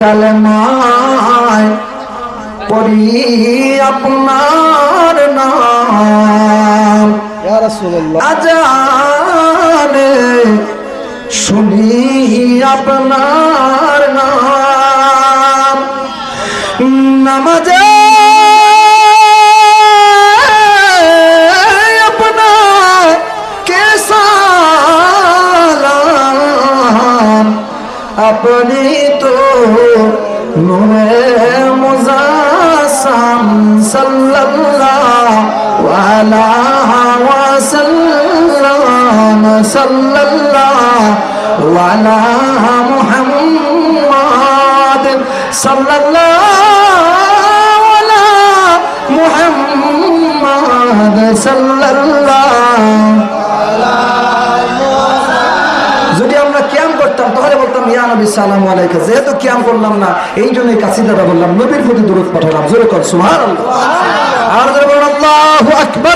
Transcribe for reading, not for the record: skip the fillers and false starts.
কালেমায় পড়ি আপনার নাম ইয়া রাসূলুল্লাহ। আজানে শুনি আপনার নাম, নামাজে আপনার কে সালাম, আপনি তো নূরে মুজাসসাম সাল্লাল্লাহু আলাইহি ওয়াসাল্লাম, সাল্লাল্লাহু আলা মুহাম্মাদ, সাল্লাল্লাহু আলা মুহাম্মাদ, সাল্লাল্লাহু। যদি আমরা কিয়াম করতাম তাহলে বলতাম ইয়া নবী সালামু আলাইকা। যেহেতু কিয়াম করলাম না, এই জন্যই কাসিদাটা বললাম, নবীর প্রতি দরুদ পাঠালাম। জোরে কর সুবহানাল্লাহ। আর জোরে বলুন আল্লাহু আকবার।